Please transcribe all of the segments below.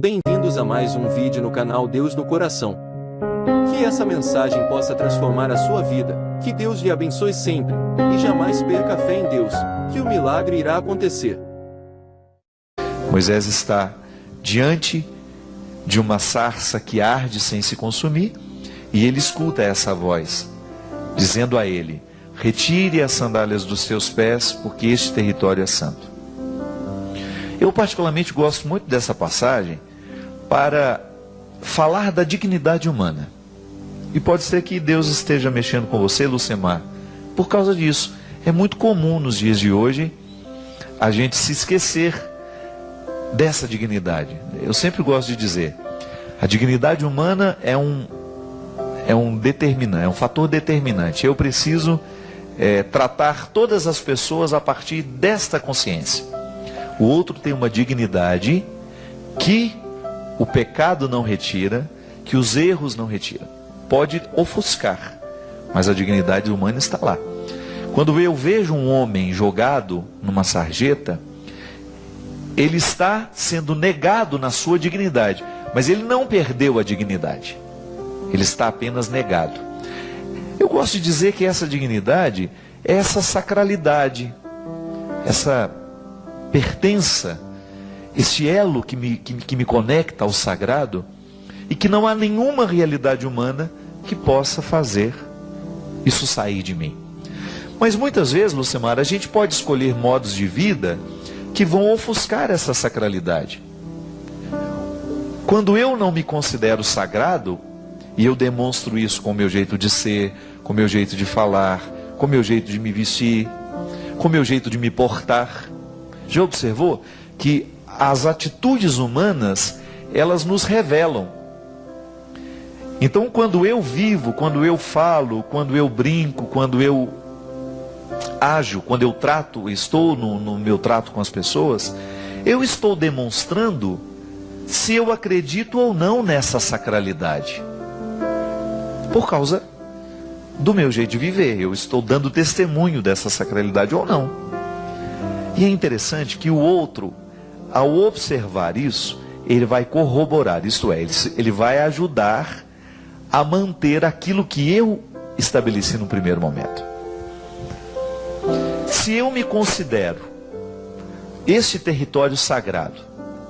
Bem-vindos a mais um vídeo no canal Deus no Coração. Que essa mensagem possa transformar a sua vida, que Deus lhe abençoe sempre, e jamais perca a fé em Deus, que o milagre irá acontecer. Moisés está diante de uma sarça que arde sem se consumir, e ele escuta essa voz, dizendo a ele: retire as sandálias dos seus pés, porque este território é santo. Eu particularmente gosto muito dessa passagem para falar da dignidade humana. E pode ser que Deus esteja mexendo com você, Lucemar, por causa disso. É muito comum nos dias de hoje a gente se esquecer dessa dignidade. Eu sempre gosto de dizer, a dignidade humana é um fator determinante. Eu preciso tratar todas as pessoas a partir desta consciência. O outro tem uma dignidade que o pecado não retira, que os erros não retiram. Pode ofuscar, mas a dignidade humana está lá. Quando eu vejo um homem jogado numa sarjeta, ele está sendo negado na sua dignidade, mas ele não perdeu a dignidade. Ele está apenas negado. Eu gosto de dizer que essa dignidade é essa sacralidade, essa pertença, esse elo que me conecta ao sagrado, e que não há nenhuma realidade humana que possa fazer isso sair de mim. Mas muitas vezes, Lucemar, a gente pode escolher modos de vida que vão ofuscar essa sacralidade. Quando eu não me considero sagrado, e eu demonstro isso com o meu jeito de ser, com o meu jeito de falar, com o meu jeito de me vestir, com o meu jeito de me portar. Já observou que as atitudes humanas, elas nos revelam. Então, quando eu vivo, quando eu falo, quando eu brinco, quando eu ajo, quando eu trato, estou no meu trato com as pessoas, eu estou demonstrando se eu acredito ou não nessa sacralidade. Por causa do meu jeito de viver, eu estou dando testemunho dessa sacralidade ou não. E é interessante que o outro, ao observar isso, ele vai corroborar, isto é, ele vai ajudar a manter aquilo que eu estabeleci no primeiro momento. Se eu me considero este território sagrado,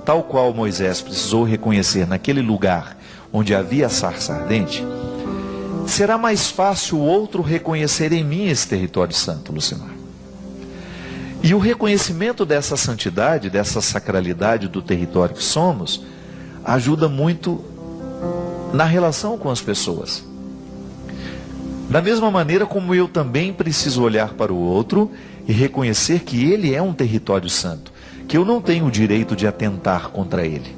tal qual Moisés precisou reconhecer naquele lugar onde havia a sarça ardente, será mais fácil o outro reconhecer em mim esse território santo, Lucimar. E o reconhecimento dessa santidade, dessa sacralidade do território que somos, ajuda muito na relação com as pessoas. Da mesma maneira como eu também preciso olhar para o outro e reconhecer que ele é um território santo, que eu não tenho o direito de atentar contra ele.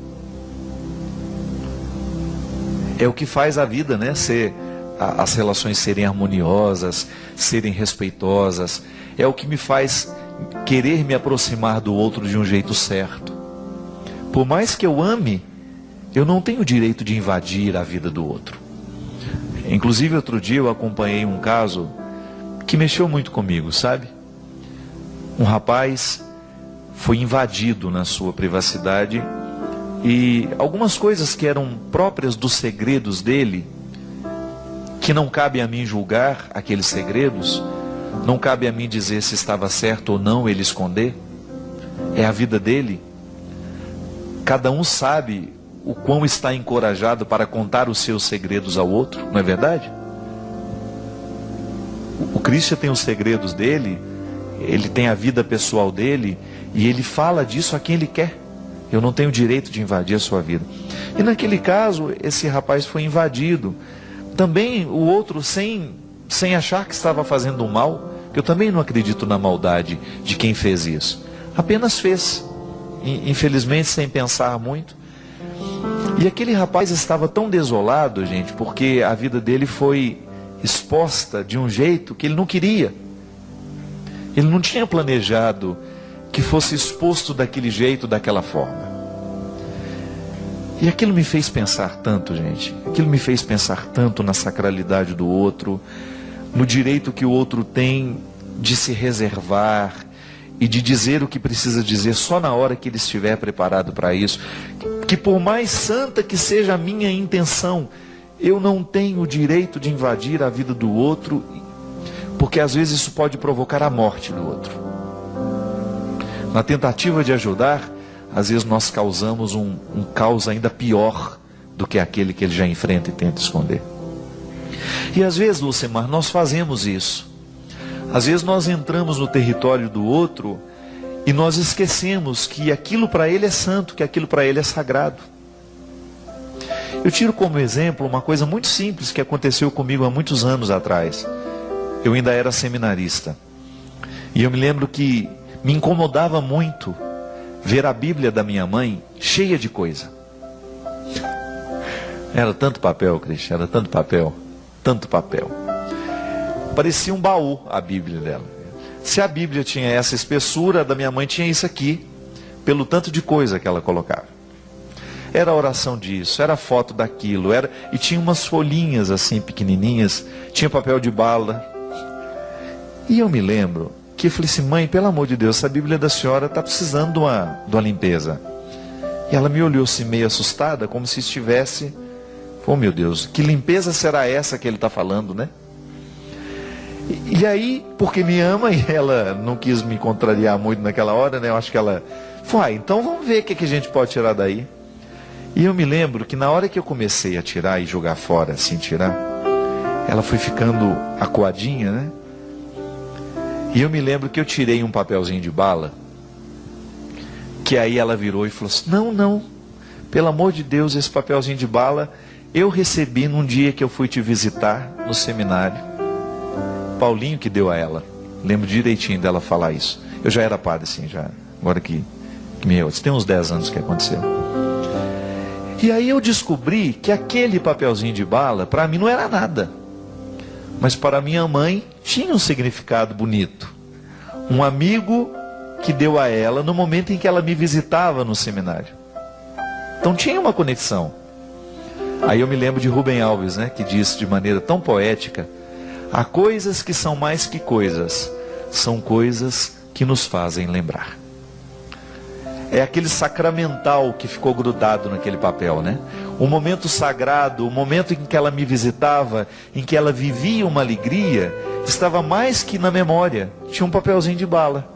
É o que faz a vida, as relações serem harmoniosas, serem respeitosas. É o que me faz querer me aproximar do outro de um jeito certo. Por mais que eu ame, eu não tenho o direito de invadir a vida do outro. Inclusive, outro dia eu acompanhei um caso que mexeu muito comigo, sabe? Um rapaz foi invadido na sua privacidade e algumas coisas que eram próprias dos segredos dele, que não cabe a mim julgar aqueles segredos, não cabe a mim dizer se estava certo ou não ele esconder, é a vida dele. Cada um sabe o quão está encorajado para contar os seus segredos ao outro, não é verdade? O Cristian tem os segredos dele, ele tem a vida pessoal dele, e ele fala disso a quem ele quer. Eu não tenho direito de invadir a sua vida. E naquele caso, esse rapaz foi invadido. Também o outro, sem achar que estava fazendo um mal, que eu também não acredito na maldade de quem fez isso. Apenas fez, infelizmente sem pensar muito. E aquele rapaz estava tão desolado, gente, porque a vida dele foi exposta de um jeito que ele não queria. Ele não tinha planejado que fosse exposto daquele jeito, daquela forma. E aquilo me fez pensar tanto, gente. Aquilo me fez pensar tanto na sacralidade do outro, no direito que o outro tem de se reservar e de dizer o que precisa dizer só na hora que ele estiver preparado para isso. que por mais santa que seja a minha intenção, eu não tenho o direito de invadir a vida do outro, porque às vezes isso pode provocar a morte do outro. Na tentativa de ajudar, às vezes nós causamos um caos ainda pior do que aquele que ele já enfrenta e tenta esconder. E às vezes, Lucimar, nós fazemos isso. Às vezes nós entramos no território do outro e nós esquecemos que aquilo para ele é santo, que aquilo para ele é sagrado. Eu tiro como exemplo uma coisa muito simples que aconteceu comigo há muitos anos atrás. Eu ainda era seminarista. E eu me lembro que me incomodava muito ver a Bíblia da minha mãe cheia de coisa. Era tanto papel, Cristian, era tanto papel, tanto papel. Parecia um baú a Bíblia dela. Se a Bíblia tinha essa espessura, a da minha mãe tinha isso aqui, pelo tanto de coisa que ela colocava. Era a oração disso, era a foto daquilo, e tinha umas folhinhas assim pequenininhas, tinha papel de bala. E eu me lembro que eu falei assim: mãe, pelo amor de Deus, essa Bíblia da senhora está precisando de uma limpeza. E ela me olhou assim meio assustada, como se estivesse, oh meu Deus, que limpeza será essa que ele está falando, né? E aí, porque me ama, e ela não quis me contrariar muito naquela hora, né? Eu acho que ela foi, então vamos ver o que a gente pode tirar daí. E eu me lembro que na hora que eu comecei a tirar e jogar fora, assim, tirar, ela foi ficando acuadinha, né? E eu me lembro que eu tirei um papelzinho de bala, que aí ela virou e falou assim: não, pelo amor de Deus, esse papelzinho de bala eu recebi num dia que eu fui te visitar no seminário. Paulinho que deu a ela. Lembro direitinho dela falar isso. Eu já era padre assim, já. Agora que tem uns 10 anos que aconteceu. E aí eu descobri que aquele papelzinho de bala, para mim não era nada. Mas para minha mãe tinha um significado bonito. Um amigo que deu a ela no momento em que ela me visitava no seminário. Então tinha uma conexão. Aí eu me lembro de Rubem Alves, né, que disse de maneira tão poética: há coisas que são mais que coisas, são coisas que nos fazem lembrar. É aquele sacramental que ficou grudado naquele papel, né? O momento sagrado, o momento em que ela me visitava, em que ela vivia uma alegria, estava mais que na memória. Tinha um papelzinho de bala,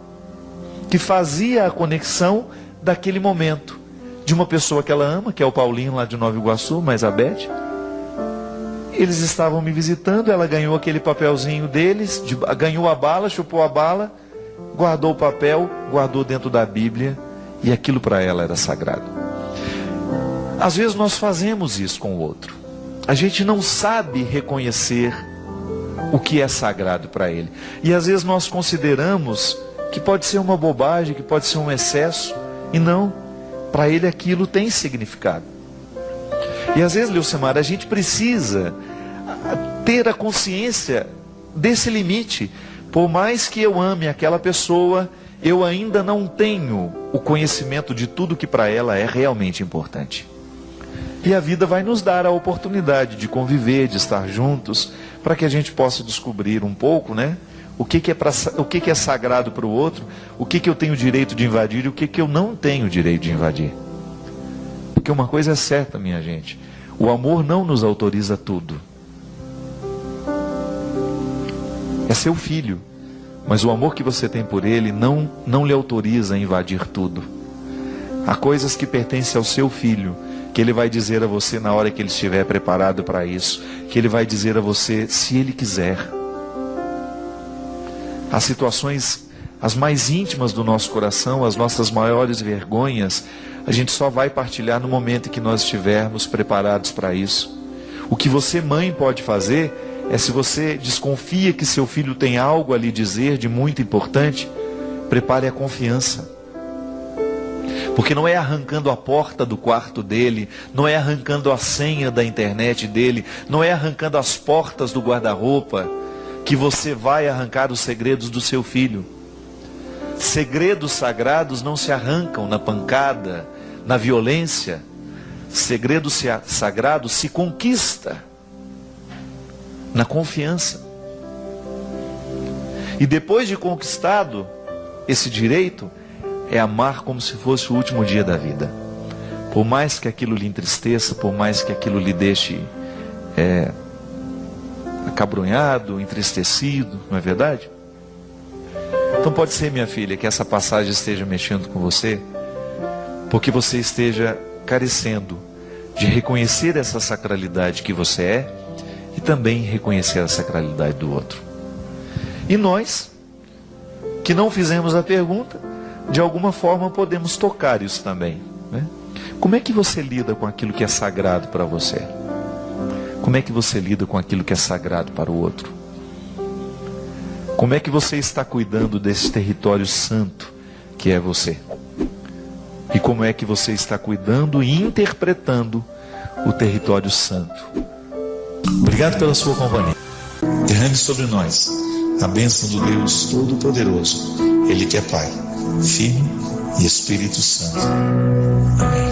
que fazia a conexão daquele momento, de uma pessoa que ela ama, que é o Paulinho lá de Nova Iguaçu, mais a Beth. Eles estavam me visitando, ela ganhou aquele papelzinho deles, ganhou a bala, chupou a bala, guardou o papel, guardou dentro da Bíblia, e aquilo para ela era sagrado. Às vezes nós fazemos isso com o outro. A gente não sabe reconhecer o que é sagrado para ele. E às vezes nós consideramos que pode ser uma bobagem, que pode ser um excesso, e não, para ele aquilo tem significado. E às vezes, Leucimar, a gente precisa ter a consciência desse limite. Por mais que eu ame aquela pessoa, eu ainda não tenho o conhecimento de tudo que para ela é realmente importante. E a vida vai nos dar a oportunidade de conviver, de estar juntos, para que a gente possa descobrir um pouco, né? O que é sagrado para o outro, o que eu tenho direito de invadir e o que eu não tenho direito de invadir. Porque uma coisa é certa, minha gente: o amor não nos autoriza tudo. É seu filho, mas o amor que você tem por ele não lhe autoriza a invadir tudo. Há coisas que pertencem ao seu filho, que ele vai dizer a você na hora que ele estiver preparado para isso, que ele vai dizer a você se ele quiser. As situações, as mais íntimas do nosso coração, as nossas maiores vergonhas, a gente só vai partilhar no momento em que nós estivermos preparados para isso. O que você, mãe, pode fazer é, se você desconfia que seu filho tem algo a lhe dizer de muito importante, prepare a confiança. Porque não é arrancando a porta do quarto dele, não é arrancando a senha da internet dele, não é arrancando as portas do guarda-roupa, que você vai arrancar os segredos do seu filho. Segredos sagrados não se arrancam na pancada, na violência. Segredo sagrado se conquista na confiança. E depois de conquistado esse direito, é amar como se fosse o último dia da vida. Por mais que aquilo lhe entristeça, por mais que aquilo lhe deixe acabrunhado, entristecido, não é verdade? Então pode ser, minha filha, que essa passagem esteja mexendo com você, porque você esteja carecendo de reconhecer essa sacralidade que você é e também reconhecer a sacralidade do outro. E nós, que não fizemos a pergunta, de alguma forma podemos tocar isso também, né? Como é que você lida com aquilo que é sagrado para você? Como é que você lida com aquilo que é sagrado para o outro? Como é que você está cuidando desse território santo que é você? E como é que você está cuidando e interpretando o território santo? Obrigado pela sua companhia. Derrame sobre nós a bênção do Deus Todo-Poderoso, Ele que é Pai, Filho e Espírito Santo. Amém.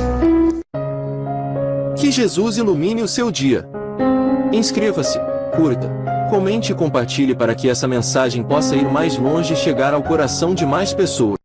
Que Jesus ilumine o seu dia. Inscreva-se, curta, comente e compartilhe para que essa mensagem possa ir mais longe e chegar ao coração de mais pessoas.